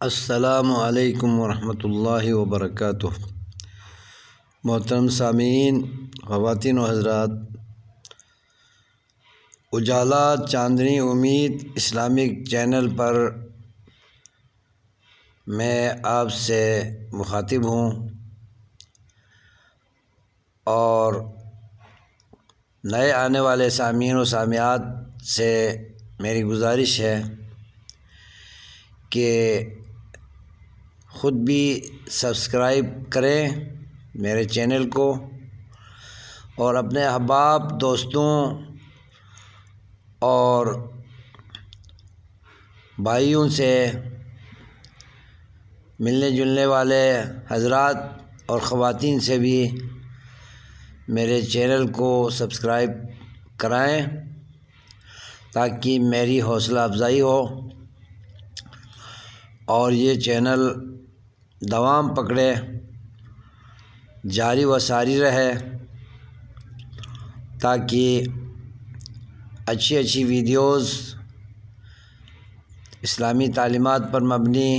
السلام علیکم ورحمۃ اللہ وبرکاتہ۔ محترم سامعین، خواتین و حضرات، اجالا چاندنی امید اسلامک چینل پر میں آپ سے مخاطب ہوں اور نئے آنے والے سامعین و سامعات سے میری گزارش ہے کہ خود بھی سبسکرائب کریں میرے چینل کو اور اپنے احباب، دوستوں اور بھائیوں سے، ملنے جلنے والے حضرات اور خواتین سے بھی میرے چینل کو سبسکرائب کرائیں تاکہ میری حوصلہ افزائی ہو اور یہ چینل دوام پکڑے، جاری و ساری رہے، تاکہ اچھی ویڈیوز اسلامی تعلیمات پر مبنی،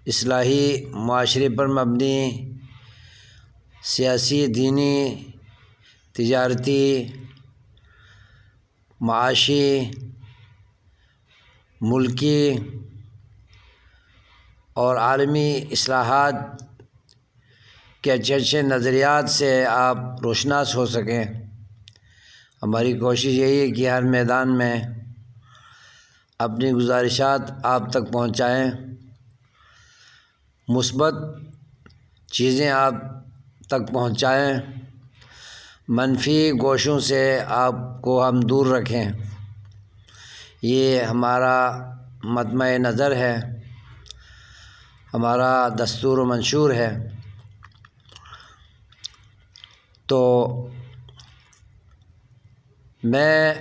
اصلاحی معاشرے پر مبنی، سیاسی، دینی، تجارتی، معاشی، ملکی اور عالمی اصلاحات کے اچھے نظریات سے آپ روشناس ہو سکیں۔ ہماری کوشش یہی ہے کہ ہر میدان میں اپنی گزارشات آپ تک پہنچائیں، مثبت چیزیں آپ تک پہنچائیں، منفی گوشوں سے آپ کو ہم دور رکھیں۔ یہ ہمارا مطمع نظر ہے، ہمارا دستور و منشور ہے۔ تو میں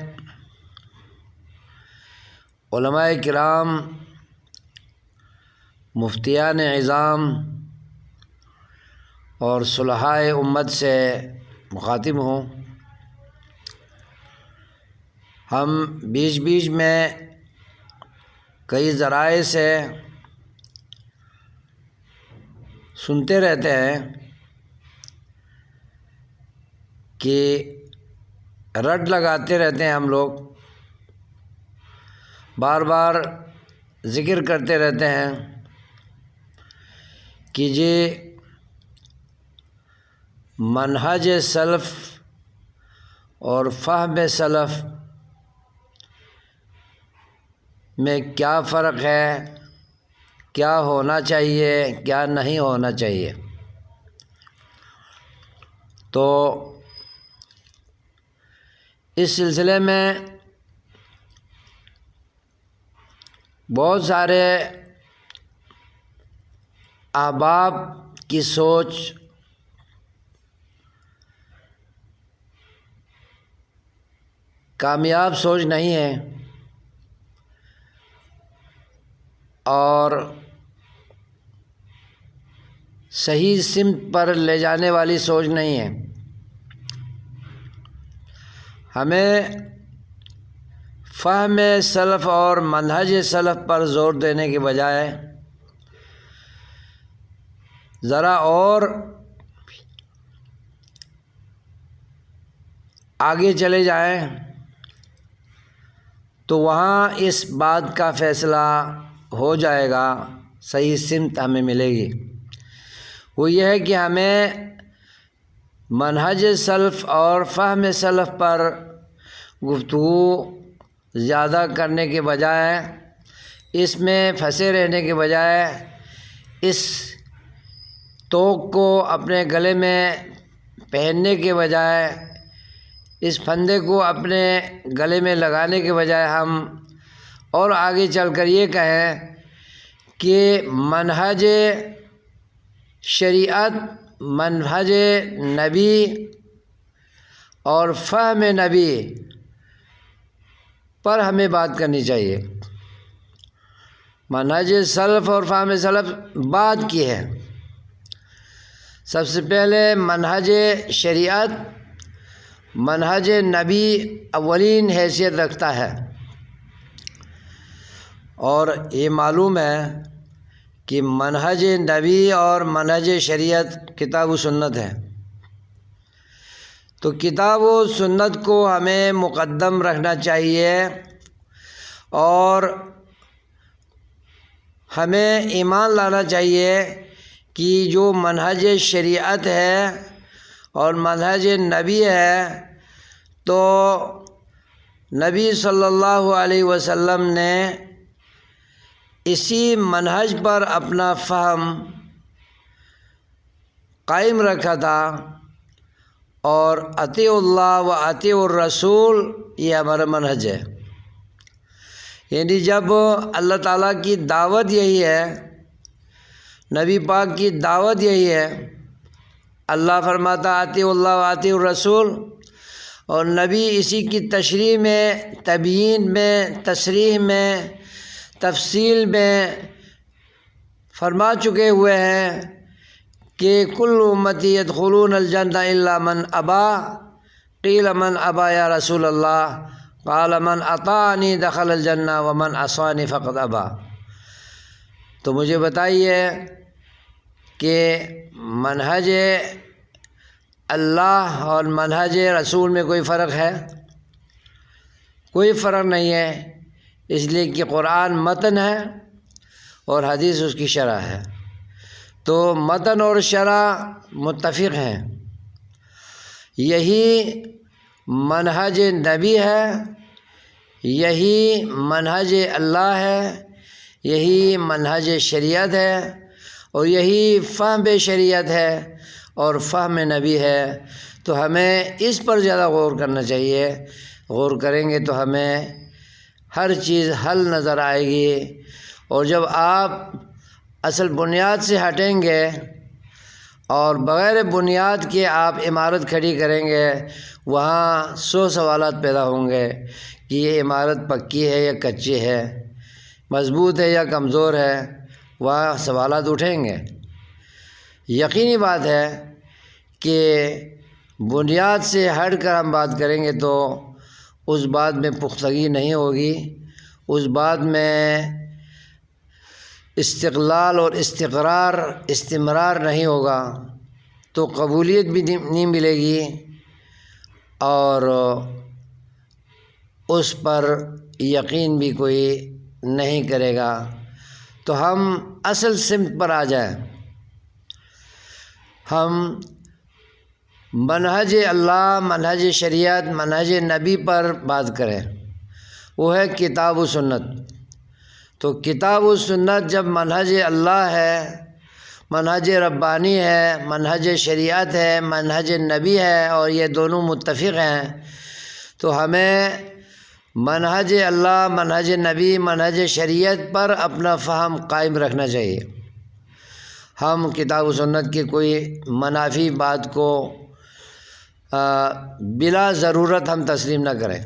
علماء کرام، مفتیان عظام اور صلحاء امت سے مخاطب ہوں۔ ہم بیچ میں کئی ذرائع سے سنتے رہتے ہیں کہ رٹ لگاتے رہتے ہیں، ہم لوگ بار بار ذکر کرتے رہتے ہیں کہ یہ منہج سلف اور فہم سلف میں کیا فرق ہے، کیا ہونا چاہیے، کیا نہیں ہونا چاہیے۔ تو اس سلسلے میں بہت سارے احباب کی سوچ کامیاب سوچ نہیں ہے اور صحیح سمت پر لے جانے والی سوچ نہیں ہے۔ ہمیں فہم سلف اور منہج سلف پر زور دینے کے بجائے ذرا اور آگے چلے جائیں تو وہاں اس بات کا فیصلہ ہو جائے گا، صحیح سمت ہمیں ملے گی۔ وہ یہ ہے کہ ہمیں منہج سلف اور فہم سلف پر گفتگو زیادہ کرنے کے بجائے، اس میں پھنسے رہنے کے بجائے، اس توق کو اپنے گلے میں پہننے کے بجائے، اس پھندے کو اپنے گلے میں لگانے کے بجائے ہم اور آگے چل کر یہ کہیں کہ منہج شریعت، منہج نبی اور فہم نبی پر ہمیں بات کرنی چاہیے۔ منہج سلف اور فہم سلف بات کی ہے۔ سب سے پہلے منہج شریعت، منہج نبی اولین حیثیت رکھتا ہے، اور یہ معلوم ہے کہ منہج نبی اور منہج شریعت کتاب و سنت ہے، تو کتاب و سنت کو ہمیں مقدم رکھنا چاہیے، اور ہمیں ایمان لانا چاہیے کہ جو منہج شریعت ہے اور منہج نبی ہے، تو نبی صلی اللہ علیہ وسلم نے اسی منہج پر اپنا فہم قائم رکھا تھا، اور اطیعوا اللہ و اطیعوا الرسول یہ ہمارا منہج ہے۔ یعنی جب اللہ تعالیٰ کی دعوت یہی ہے، نبی پاک کی دعوت یہی ہے، اللہ فرماتا اطیعوا اللہ و اطیعوا الرسول، اور نبی اسی کی تشریح میں، تبیین میں، تصریح میں، تفصیل میں فرما چکے ہوئے ہیں کہ کل امتی یدخلون الجنہ الا من ابا، قیل من ابا یا رسول اللہ، قال من اطاعنی دخل الجنہ ومن عصانی فقد ابا۔ تو مجھے بتائیے کہ منہج اللہ اور منہج رسول میں کوئی فرق ہے؟ کوئی فرق نہیں ہے، اس لیے کہ قرآن متن ہے اور حدیث اس کی شرح ہے، تو متن اور شرح متفق ہیں۔ یہی منہج نبی ہے، یہی منہج اللہ ہے، یہی منہج شریعت ہے، اور یہی فہم شریعت ہے اور فہم نبی ہے، تو ہمیں اس پر زیادہ غور کرنا چاہیے۔ غور کریں گے تو ہمیں ہر چیز حل نظر آئے گی، اور جب آپ اصل بنیاد سے ہٹیں گے اور بغیر بنیاد کے آپ عمارت کھڑی کریں گے، وہاں 100 سوالات پیدا ہوں گے کہ یہ عمارت پکی ہے یا کچی ہے، مضبوط ہے یا کمزور ہے، وہاں سوالات اٹھیں گے۔ یقینی بات ہے کہ بنیاد سے ہٹ کر ہم بات کریں گے تو اس بات میں پختگی نہیں ہوگی، اس بات میں استقلال اور استمرار نہیں ہوگا، تو قبولیت بھی نہیں ملے گی، اور اس پر یقین بھی کوئی نہیں کرے گا۔ تو ہم اصل سمت پر آ جائیں، ہم منہج اللہ، منہج شریعت، منہج نبی پر بات کریں، وہ ہے کتاب و سنت۔ تو کتاب و سنت جب منہج اللہ ہے، منہج ربانی ہے، منہج شریعت ہے، منہج نبی ہے، اور یہ دونوں متفق ہیں، تو ہمیں منہج اللہ، منہج نبی، منہج شریعت پر اپنا فہم قائم رکھنا چاہیے۔ ہم کتاب و سنت کی کوئی منافی بات کو بلا ضرورت ہم تسلیم نہ کریں۔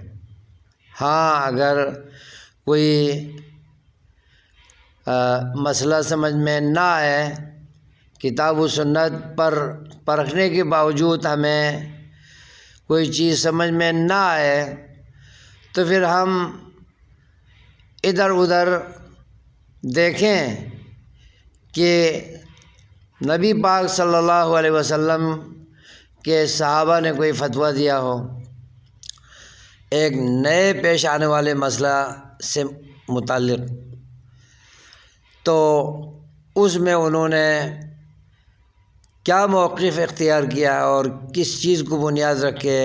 ہاں، اگر کوئی مسئلہ سمجھ میں نہ آئے، کتاب و سنت پر پرکھنے کے باوجود ہمیں کوئی چیز سمجھ میں نہ آئے، تو پھر ہم ادھر ادھر دیکھیں کہ نبی پاک صلی اللہ علیہ وسلم کے صحابہ نے کوئی فتویٰ دیا ہو ایک نئے پیش آنے والے مسئلہ سے متعلق، تو اس میں انہوں نے کیا موقف اختیار کیا اور کس چیز کو بنیاد رکھ کے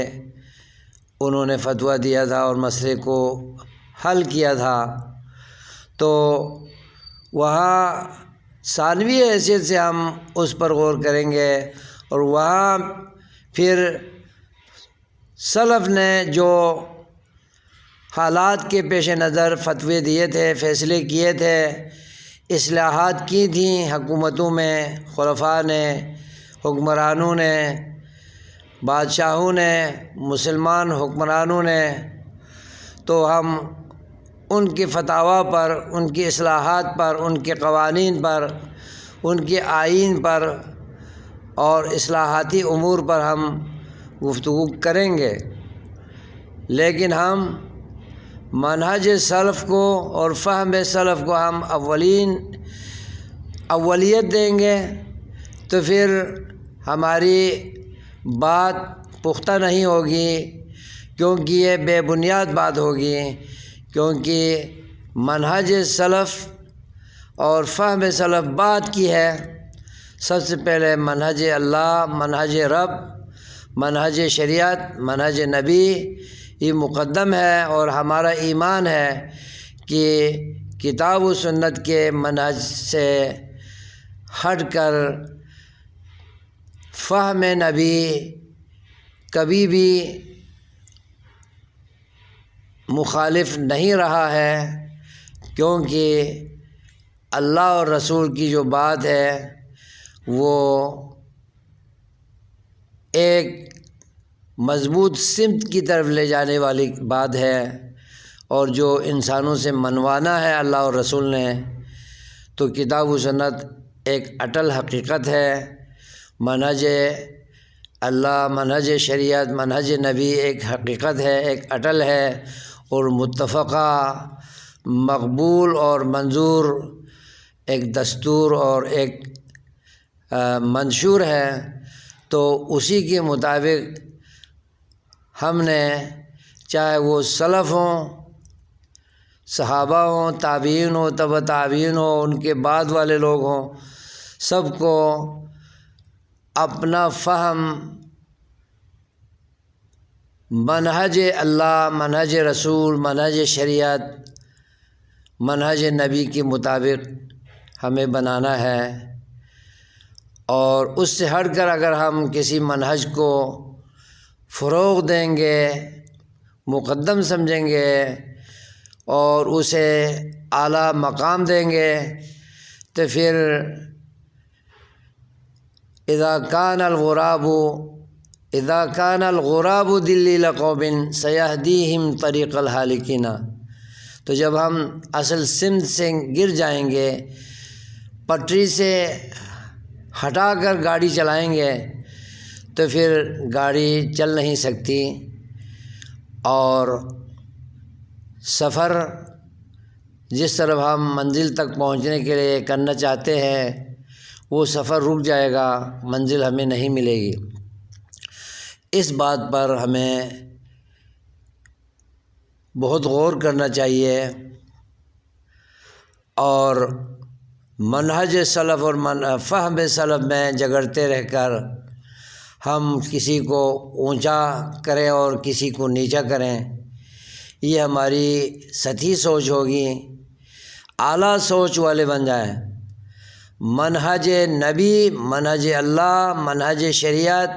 انہوں نے فتویٰ دیا تھا اور مسئلے کو حل کیا تھا، تو وہاں ثانوی حیثیت سے ہم اس پر غور کریں گے، اور وہاں پھر سلف نے جو حالات کے پیش نظر فتوے دیے تھے، فیصلے کیے تھے، اصلاحات کی تھیں حکومتوں میں، خلفاء نے، حکمرانوں نے، بادشاہوں نے، مسلمان حکمرانوں نے، تو ہم ان کے فتاویٰ پر، ان کی اصلاحات پر، ان کے قوانین پر، ان کے آئین پر اور اصلاحاتی امور پر ہم گفتگو کریں گے، لیکن ہم منہج سلف کو اور فہم سلف کو ہم اولیت دیں گے تو پھر ہماری بات پختہ نہیں ہوگی، کیونکہ یہ بے بنیاد بات ہوگی، کیونکہ منہج سلف اور فہم سلف بات کی ہے۔ سب سے پہلے منہج اللہ، منہج رب، منہج شریعت، منہج نبی یہ مقدم ہے، اور ہمارا ایمان ہے کہ کتاب و سنت کے منہج سے ہٹ کر فہم نبی کبھی بھی مخالف نہیں رہا ہے، کیونکہ اللہ اور رسول کی جو بات ہے وہ ایک مضبوط سمت کی طرف لے جانے والی بات ہے، اور جو انسانوں سے منوانا ہے اللہ اور رسول نے، تو کتاب و سنت ایک اٹل حقیقت ہے۔ منہج اللہ، منہج شریعت، منہج نبی ایک حقیقت ہے، ایک اٹل ہے، اور متفقہ، مقبول اور منظور ایک دستور اور ایک منشور ہے۔ تو اسی کے مطابق ہم نے، چاہے وہ سلف ہوں، صحابہ ہوں، تابعین ہوں، تبع تابعین ہوں، ان کے بعد والے لوگ ہوں، سب کو اپنا فہم منہج اللہ، منہج رسول، منہج شریعت، منہج نبی کے مطابق ہمیں بنانا ہے، اور اس سے ہٹ کر اگر ہم کسی منہج کو فروغ دیں گے، مقدم سمجھیں گے اور اسے اعلیٰ مقام دیں گے، تو پھر اذا کان الغراب دلیل قوم سیہدیہم طریق الہالکین، تو جب ہم اصل سمت سے گر جائیں گے، پٹری سے ہٹا کر گاڑی چلائیں گے، تو پھر گاڑی چل نہیں سکتی، اور سفر جس طرف ہم منزل تک پہنچنے کے لیے کرنا چاہتے ہیں وہ سفر رک جائے گا، منزل ہمیں نہیں ملے گی۔ اس بات پر ہمیں بہت غور کرنا چاہیے، اور منہج سلف اور فہم سلف میں جگڑتے رہ کر ہم کسی کو اونچا کریں اور کسی کو نیچا کریں، یہ ہماری سطحی سوچ ہوگی۔ اعلیٰ سوچ والے بن جائیں، منہج نبی، منہج اللہ، منہج شریعت،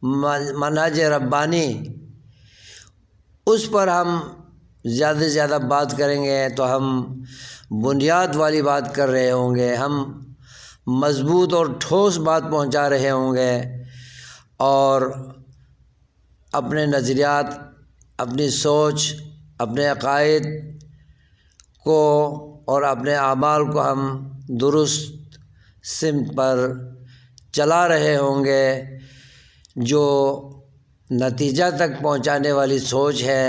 منہج ربانی، اس پر ہم زیادہ سے زیادہ بات کریں گے تو ہم بنیاد والی بات کر رہے ہوں گے، ہم مضبوط اور ٹھوس بات پہنچا رہے ہوں گے، اور اپنے نظریات، اپنی سوچ، اپنے عقائد کو اور اپنے اعمال کو ہم درست سمت پر چلا رہے ہوں گے، جو نتیجہ تک پہنچانے والی سوچ ہے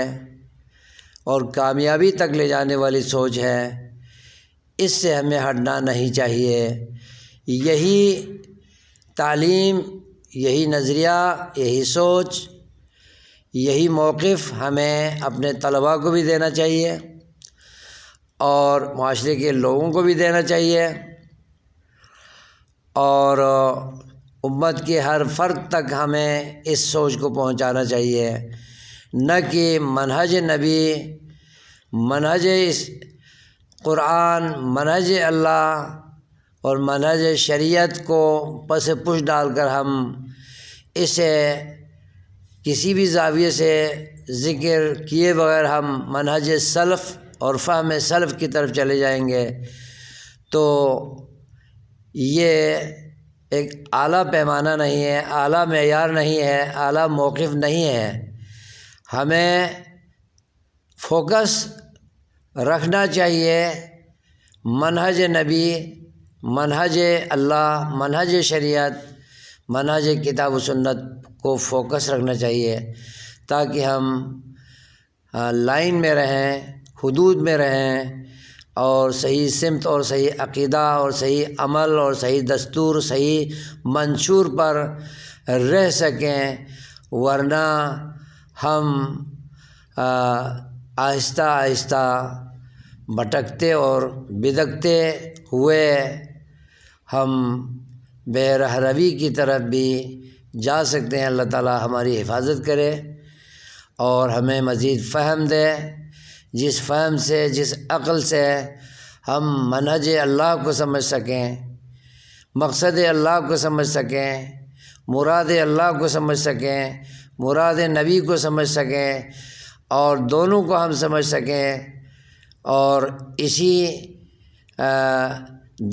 اور کامیابی تک لے جانے والی سوچ ہے۔ اس سے ہمیں ہٹنا نہیں چاہیے۔ یہی تعلیم، یہی نظریہ، یہی سوچ، یہی موقف ہمیں اپنے طلباء کو بھی دینا چاہیے اور معاشرے کے لوگوں کو بھی دینا چاہیے، اور امت کے ہر فرد تک ہمیں اس سوچ کو پہنچانا چاہیے، نہ کہ منہج نبی، منہج قرآن، منہج اللہ اور منہج شریعت کو پس پش ڈال کر ہم اسے کسی بھی زاویے سے ذکر کیے بغیر ہم منہج سلف اور فہم سلف کی طرف چلے جائیں گے، تو یہ ایک اعلیٰ پیمانہ نہیں ہے، اعلیٰ معیار نہیں ہے، اعلیٰ موقف نہیں ہے۔ ہمیں فوکس رکھنا چاہیے منہج نبی، منہج اللہ، منہج شریعت، منہج کتاب و سنت کو فوکس رکھنا چاہیے، تاکہ ہم لائن میں رہیں، حدود میں رہیں، اور صحیح سمت اور صحیح عقیدہ اور صحیح عمل اور صحیح دستور صحیح منشور پر رہ سکیں، ورنہ ہم آہستہ آہستہ بھٹکتے اور بدکتے ہوئے ہم بے رہروی کی طرف بھی جا سکتے ہیں۔ اللہ تعالی ہماری حفاظت کرے اور ہمیں مزید فہم دے، جس فہم سے، جس عقل سے ہم منہج اللہ کو سمجھ سکیں، مقصد اللہ کو سمجھ سکیں، مراد اللہ کو سمجھ سکیں، مراد نبی کو سمجھ سکیں، اور دونوں کو ہم سمجھ سکیں، اور اسی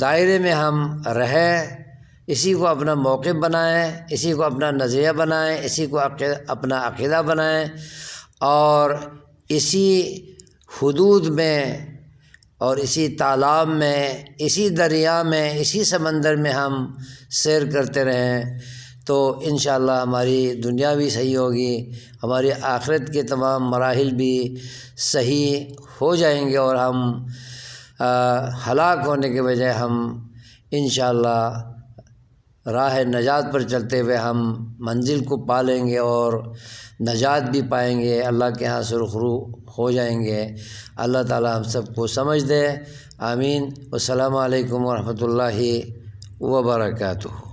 دائرے میں ہم رہیں، اسی کو اپنا موقف بنائیں، اسی کو اپنا نظریہ بنائیں، اسی کو اپنا عقیدہ بنائیں، اور اسی حدود میں اور اسی تالاب میں، اسی دریا میں، اسی سمندر میں ہم سیر کرتے رہیں، تو انشاءاللہ ہماری دنیا بھی صحیح ہوگی، ہماری آخرت کے تمام مراحل بھی صحیح ہو جائیں گے، اور ہم ہلاک ہونے کے بجائے ہم انشاءاللہ راہ نجات پر چلتے ہوئے ہم منزل کو پا لیں گے اور نجات بھی پائیں گے، اللہ کے ہاں سرخرو ہو جائیں گے۔ اللہ تعالی ہم سب کو سمجھ دے، آمین۔ السلام علیکم ورحمۃ اللہ وبرکاتہ۔